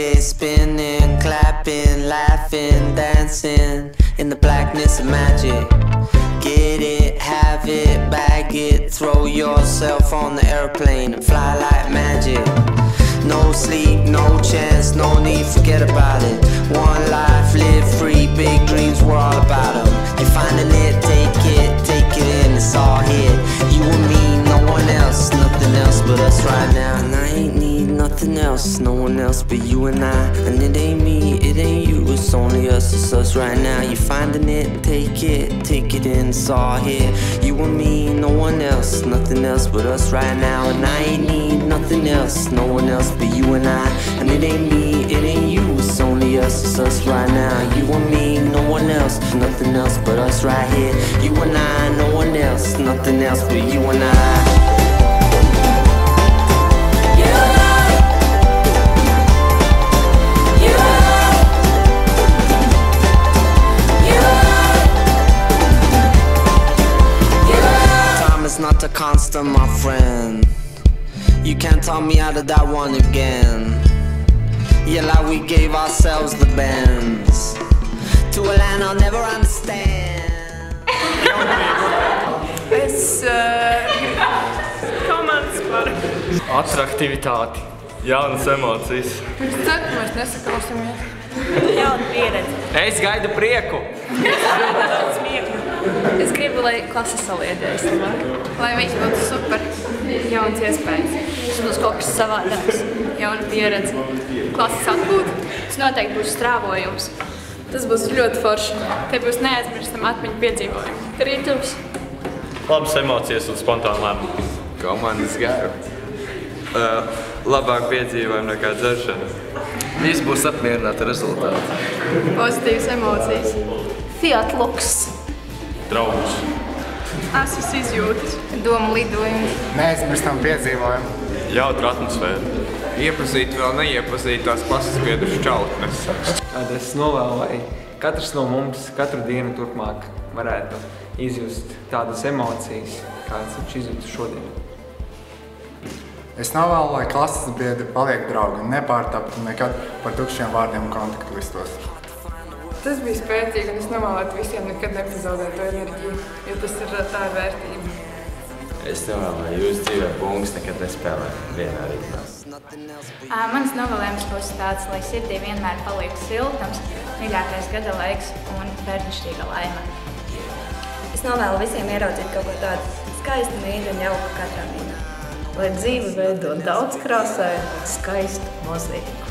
day spinning, clapping, laughing, dancing in the blackness of magic. Get it, have it, bag it, throw yourself on the airplane and fly like magic. No sleep, no chance, no need, forget about it. One life, live free, big dreams, we're all about them. You're finding it, take it in, it's all here. You and me, no one else, nothing else but us right now. And I ain't need nothing else, no one else but you and I. And it ain't me, it ain't you, it's only us, it's us right now. You're finding it, take it in, it's all here. You and me, no one else, nothing else but us right now. And I ain't need nothing else, no one else but you and I. And it ain't me, it ain't you, it's only us, it's us right now. You and me, no one else, nothing else but us right here. You and I, no one else, nothing else but you and I. It's not a constant, my friend. You can't talk me out of that one again. Yeah, like we gave ourselves the bends to a land I'll never understand. Komandas par atraktivitāti, jaunas emocijas. Es ceru, ka mēs nesakausimies. Jauna pieredze. Es gaidu prieku. Es gribu, lai klases saliedējas labāk. Lai viņš būtu super. Jauns iespējas. Tas būs kaut kas savādāks. Jauna pieredze. Klases atpūta. Tas noteikti būs strāvojums. Tas būs ļoti forši. Te būs neaizmirstam atmiņu piedzīvojumi. Kritums. Labas emocijas un spontāni lēmumi. Komandas garu. Labāk piedzīvojumi nekā dzeršana. Viss būs apmierināti rezultāti. Pozitīvas emocijas. Fiat Lux. Draugus. Asas izjūtas. Domu lidojumi. Neaizmirstam piedzīvojumu. Jautra atmosfēra. Iepazīt vēl neiepazītās klases biedru šķautnes. Tad es novēlu, lai katrs no mums katru dienu turpmāk varētu izjust tādas emocijas, kādas viņš izjūta šodien. Es novēlu, lai klases biedri paliek draugi un nepārtaptu nekad par tukšiem vārdiem kontaktu listos. Tas bija spēcīgi, un es novēlētu visiem nekad nepazaudēt to enerģiju, jo tas ir tā vērtība. Es novēlu, lai jūs dzīvē bungas nekad nespēlē vienā ritmā. Mans novēlējums būs tāds, lai sirdī vienmēr paliek siltums, mīļākais gada laiks un bērnišķīga laime. Es novēlu visiem ieraudzīt kaut ko tādu skaistu, mīļu un jauku katrā mīnā. Lai dzīve veido daudz krāsainu un skaistu mozaīku.